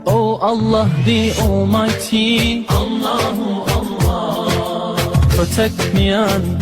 Oh Allah the Almighty, Allahu Allah, protect me and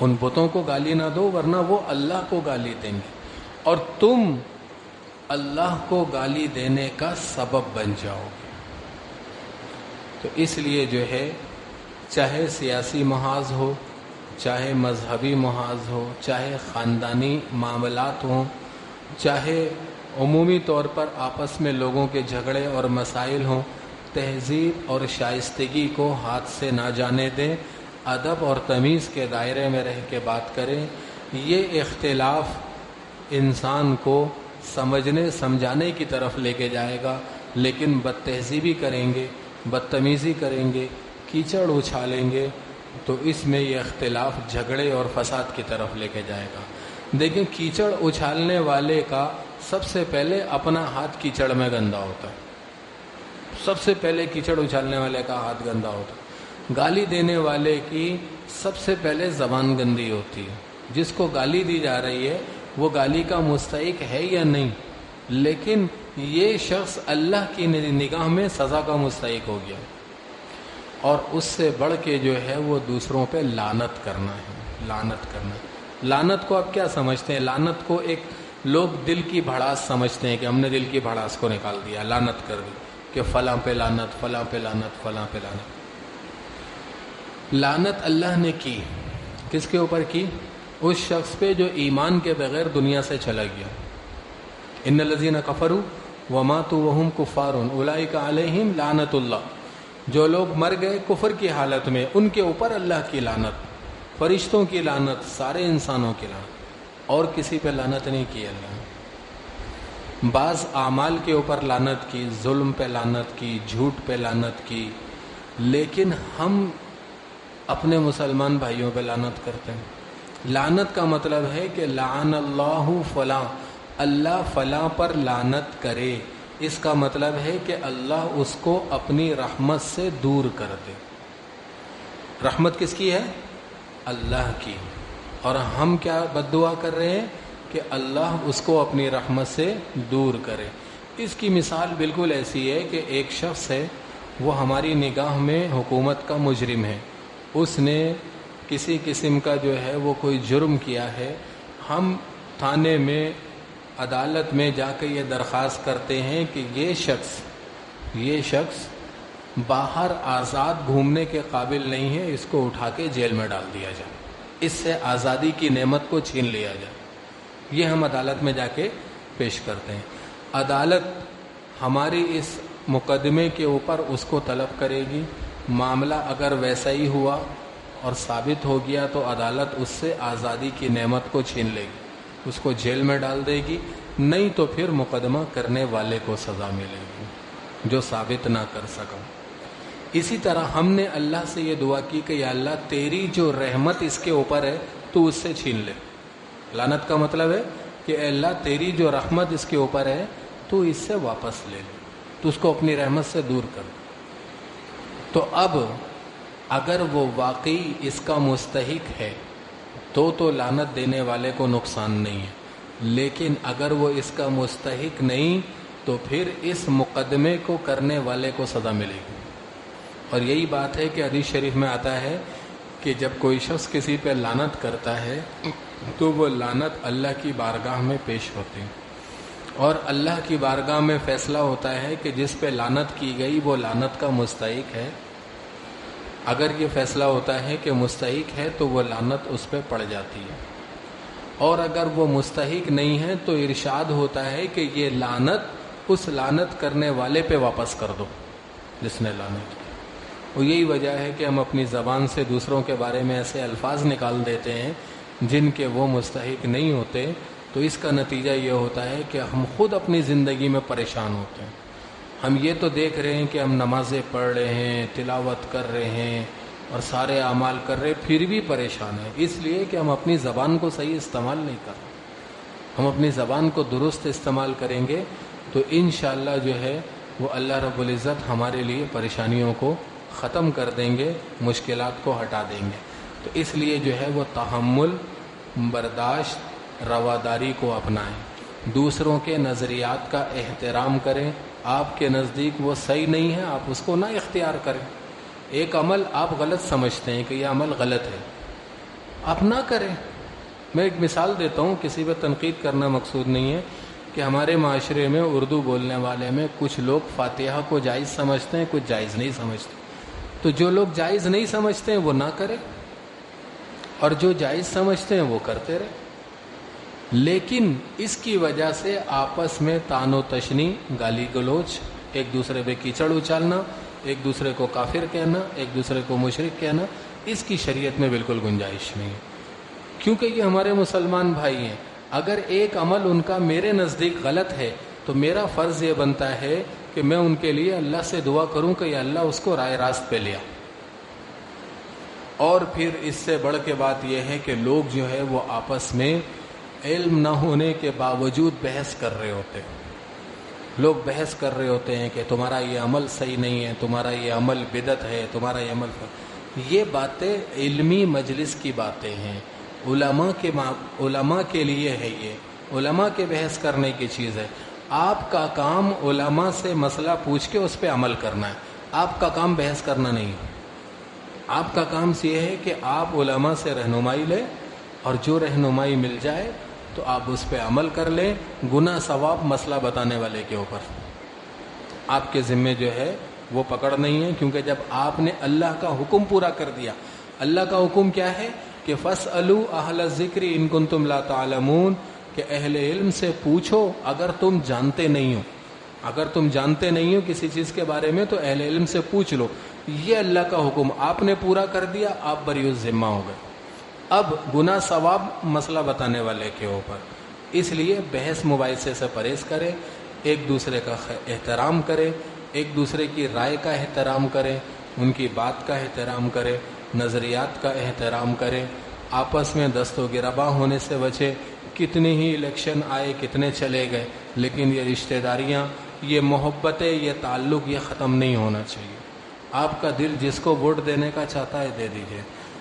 ان بتوں کو گالی نہ دو ورنہ وہ اللہ کو گالی دیں گے اور تم اللہ کو گالی دینے کا سبب بن جاؤ گے۔ تو اس لیے جو ہے چاہے سیاسی محاذ ہو، چاہے مذہبی محاذ ہو، چاہے خاندانی معاملات ہوں، چاہے عمومی طور پر آپس میں لوگوں کے جھگڑے اور مسائل ہوں، تہذیب اور شائستگی کو ہاتھ سے نہ جانے دیں، ادب اور تمیز کے دائرے میں رہ کے بات کریں۔ یہ اختلاف انسان کو سمجھنے سمجھانے کی طرف لے کے جائے گا، لیکن بد تہذیبی کریں گے، بدتمیزی کریں گے، کیچڑ اچھالیں گے تو اس میں یہ اختلاف جھگڑے اور فساد کی طرف لے کے جائے گا۔ دیکھیں کیچڑ اچھالنے والے کا سب سے پہلے اپنا ہاتھ کیچڑ میں گندا ہوتا ہے، سب سے پہلے کیچڑ اچھالنے والے کا ہاتھ گندا ہوتا ہے۔ گالی دینے والے کی سب سے پہلے زبان گندی ہوتی ہے۔ جس کو گالی دی جا رہی ہے وہ گالی کا مستحق ہے یا نہیں، لیکن یہ شخص اللہ کی نگاہ میں سزا کا مستحق ہو گیا، اور اس سے بڑھ کے جو ہے وہ دوسروں پہ لعنت کرنا ہے، لعنت کرنا ہے۔ لعنت کو آپ کیا سمجھتے ہیں؟ لعنت کو ایک لوگ دل کی بھڑاس سمجھتے ہیں کہ ہم نے دل کی بھڑاس کو نکال دیا، لعنت کر دی کہ فلاں پہ لعنت، فلاں پہ لعنت، فلاں پہ لعنت۔ لعنت اللہ نے کی، کس کے اوپر کی؟ اس شخص پہ جو ایمان کے بغیر دنیا سے چلا گیا۔ ان الذین کفروا وماتوا وهم کفار اولئک علیہم لعنت اللہ۔ جو لوگ مر گئے کفر کی حالت میں ان کے اوپر اللہ کی لعنت، فرشتوں کی لعنت، سارے انسانوں کی لعنت، اور کسی پہ لعنت نہیں کی اللہ نے۔ بعض اعمال کے اوپر لعنت کی، ظلم پہ لعنت کی، جھوٹ پہ لعنت کی، لیکن ہم اپنے مسلمان بھائیوں پہ لعنت کرتے ہیں۔ لعنت کا مطلب ہے کہ لعن اللہ فلاں، اللہ فلاں پر لعنت کرے، اس کا مطلب ہے کہ اللہ اس کو اپنی رحمت سے دور کر دے۔ رحمت کس کی ہے؟ اللہ کی، اور ہم کیا بد دعا کر رہے ہیں کہ اللہ اس کو اپنی رحمت سے دور کرے۔ اس کی مثال بالکل ایسی ہے کہ ایک شخص ہے، وہ ہماری نگاہ میں حکومت کا مجرم ہے، اس نے کسی قسم کا جو ہے وہ کوئی جرم کیا ہے، ہم تھانے میں عدالت میں جا کے یہ درخواست کرتے ہیں کہ یہ شخص باہر آزاد گھومنے کے قابل نہیں ہے، اس کو اٹھا کے جیل میں ڈال دیا جائے، اس سے آزادی کی نعمت کو چھین لیا جائے۔ یہ ہم عدالت میں جا کے پیش کرتے ہیں۔ عدالت ہماری اس مقدمے کے اوپر اس کو طلب کرے گی، معاملہ اگر ویسا ہی ہوا اور ثابت ہو گیا تو عدالت اس سے آزادی کی نعمت کو چھین لے گی، اس کو جیل میں ڈال دے گی، نہیں تو پھر مقدمہ کرنے والے کو سزا ملے گی جو ثابت نہ کر سکا۔ اسی طرح ہم نے اللہ سے یہ دعا کی کہ یا اللہ تیری جو رحمت اس کے اوپر ہے تو اس سے چھین لے۔ لعنت کا مطلب ہے کہ اے اللہ تیری جو رحمت اس کے اوپر ہے تو اس سے واپس لے لے، تو اس کو اپنی رحمت سے دور کر۔ تو اب اگر وہ واقعی اس کا مستحق ہے تو لعنت دینے والے کو نقصان نہیں ہے، لیکن اگر وہ اس کا مستحق نہیں تو پھر اس مقدمے کو کرنے والے کو سزا ملے گی۔ اور یہی بات ہے کہ حدیث شریف میں آتا ہے کہ جب کوئی شخص کسی پہ لعنت کرتا ہے تو وہ لعنت اللہ کی بارگاہ میں پیش ہوتی ہے، اور اللہ کی بارگاہ میں فیصلہ ہوتا ہے کہ جس پہ لعنت کی گئی وہ لعنت کا مستحق ہے۔ اگر یہ فیصلہ ہوتا ہے کہ مستحق ہے تو وہ لعنت اس پہ پڑ جاتی ہے، اور اگر وہ مستحق نہیں ہے تو ارشاد ہوتا ہے کہ یہ لعنت اس لعنت کرنے والے پہ واپس کر دو جس نے لعنت کی۔ اور یہی وجہ ہے کہ ہم اپنی زبان سے دوسروں کے بارے میں ایسے الفاظ نکال دیتے ہیں جن کے وہ مستحق نہیں ہوتے، تو اس کا نتیجہ یہ ہوتا ہے کہ ہم خود اپنی زندگی میں پریشان ہوتے ہیں۔ ہم یہ تو دیکھ رہے ہیں کہ ہم نمازیں پڑھ رہے ہیں، تلاوت کر رہے ہیں اور سارے اعمال کر رہے ہیں، پھر بھی پریشان ہیں، اس لیے کہ ہم اپنی زبان کو صحیح استعمال نہیں کر رہے۔ ہم اپنی زبان کو درست استعمال کریں گے تو انشاءاللہ جو ہے وہ اللہ رب العزت ہمارے لیے پریشانیوں کو ختم کر دیں گے، مشکلات کو ہٹا دیں گے۔ تو اس لیے جو ہے وہ تحمل، برداشت، رواداری کو اپنائیں، دوسروں کے نظریات کا احترام کریں۔ آپ کے نزدیک وہ صحیح نہیں ہے، آپ اس کو نہ اختیار کریں۔ ایک عمل آپ غلط سمجھتے ہیں کہ یہ عمل غلط ہے، آپ نہ کریں. میں ایک مثال دیتا ہوں, کسی پہ تنقید کرنا مقصود نہیں ہے, کہ ہمارے معاشرے میں اردو بولنے والے میں کچھ لوگ فاتحہ کو جائز سمجھتے ہیں, کچھ جائز نہیں سمجھتے. تو جو لوگ جائز نہیں سمجھتے ہیں وہ نہ کریں, اور جو جائز سمجھتے ہیں وہ کرتے رہیں. لیکن اس کی وجہ سے آپس میں تان و تشنی, گالی گلوچ, ایک دوسرے پہ کیچڑ اچالنا, ایک دوسرے کو کافر کہنا, ایک دوسرے کو مشرک کہنا, اس کی شریعت میں بالکل گنجائش نہیں ہے. کیونکہ یہ ہمارے مسلمان بھائی ہیں. اگر ایک عمل ان کا میرے نزدیک غلط ہے تو میرا فرض یہ بنتا ہے کہ میں ان کے لیے اللہ سے دعا کروں کہ یا اللہ اس کو رائے راست پہ لیا. اور پھر اس سے بڑھ کے بات یہ ہے کہ لوگ جو ہے وہ آپس میں علم نہ ہونے کے باوجود بحث کر رہے ہوتے ہیں. لوگ بحث کر رہے ہوتے ہیں کہ تمہارا یہ عمل صحیح نہیں ہے, تمہارا یہ عمل بدعت ہے, تمہارا یہ عمل. یہ باتیں علمی مجلس کی باتیں ہیں, علماء کے لیے ہے, یہ علماء کے بحث کرنے کی چیز ہے. آپ کا کام علماء سے مسئلہ پوچھ کے اس پہ عمل کرنا ہے, آپ کا کام بحث کرنا نہیں ہے. آپ کا کام یہ ہے کہ آپ علماء سے رہنمائی لیں, اور جو رہنمائی مل جائے تو آپ اس پہ عمل کر لیں. گناہ ثواب مسئلہ بتانے والے کے اوپر آپ کے ذمے جو ہے وہ پکڑ نہیں ہے, کیونکہ جب آپ نے اللہ کا حکم پورا کر دیا. اللہ کا حکم کیا ہے کہ فَاسْأَلُوا أَهْلَ الذِّكْرِ إِن كُنتُمْ لَا تَعْلَمُونَ, کہ اہل علم سے پوچھو اگر تم جانتے نہیں ہو. اگر تم جانتے نہیں ہو کسی چیز کے بارے میں تو اہل علم سے پوچھ لو. یہ اللہ کا حکم آپ نے پورا کر دیا, آپ بری الذمہ ہو گئے. اب گناہ ثواب مسئلہ بتانے والے کے اوپر, اس لیے بحث مباحثے سے پرہیز کریں, ایک دوسرے کا احترام کریں, ایک دوسرے کی رائے کا احترام کریں, ان کی بات کا احترام کریں, نظریات کا احترام کریں. آپس میں دست و گرباں ہونے سے بچے. کتنے ہی الیکشن آئے, کتنے چلے گئے, لیکن یہ رشتہ داریاں, یہ محبتیں, یہ تعلق, یہ ختم نہیں ہونا چاہیے. آپ کا دل جس کو ووٹ دینے کا چاہتا ہے دے دیجئے,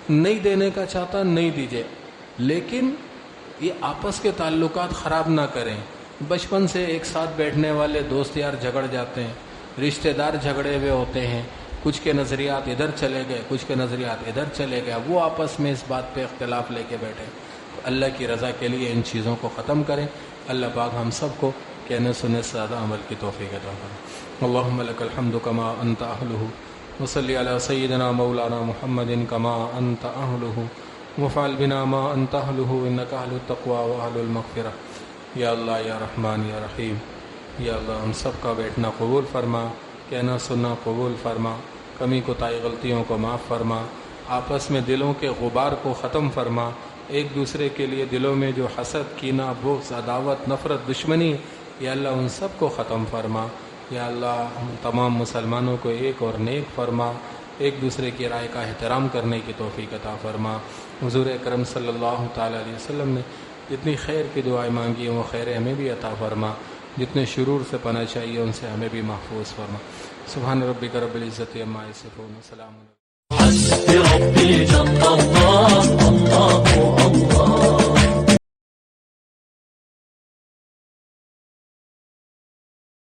نہیں دینے کا چاہتا نہیں دیجئے, لیکن یہ آپس کے تعلقات خراب نہ کریں. بچپن سے ایک ساتھ بیٹھنے والے دوست یار جھگڑ جاتے ہیں, رشتہ دار جھگڑے ہوئے ہوتے ہیں, کچھ کے نظریات ادھر چلے گئے, کچھ کے نظریات ادھر چلے گئے, وہ آپس میں اس بات پہ اختلاف لے کے بیٹھے. اللہ کی رضا کے لیے ان چیزوں کو ختم کریں. اللہ پاک ہم سب کو کہنے سننے سے زیادہ عمل کی توفیق عطا فرمائے. اللہم لک الحمد کما انت اہلہ, وصلی علی سیدنا مولانا محمد کما انت اہلہ, وفعل بنا ما انت اہلہ, انک اہل التقوی و اہل المغفرہ. یا اللہ یا رحمان یا رحیم, یا اللہ ہم سب کا بیٹھنا قبول فرما, کہنا سننا قبول فرما, کمی کوتاہی غلطیوں کو معاف فرما, آپس میں دلوں کے غبار کو ختم فرما, ایک دوسرے کے لیے دلوں میں جو حسد, کینہ, بغض, عداوت, نفرت, دشمنی, یا اللہ ان سب کو ختم فرما. یا اللہ ہم تمام مسلمانوں کو ایک اور نیک فرما, ایک دوسرے کی رائے کا احترام کرنے کی توفیق عطا فرما. حضور اکرم صلی اللہ تعالیٰ علیہ وسلم نے جتنی خیر کی دعائیں مانگی ہیں وہ خیر ہمیں بھی عطا فرما, جتنے شرور سے پناہ چاہیے ان سے ہمیں بھی محفوظ فرما. سبحان ربک رب العزت عما یصفون, سلام.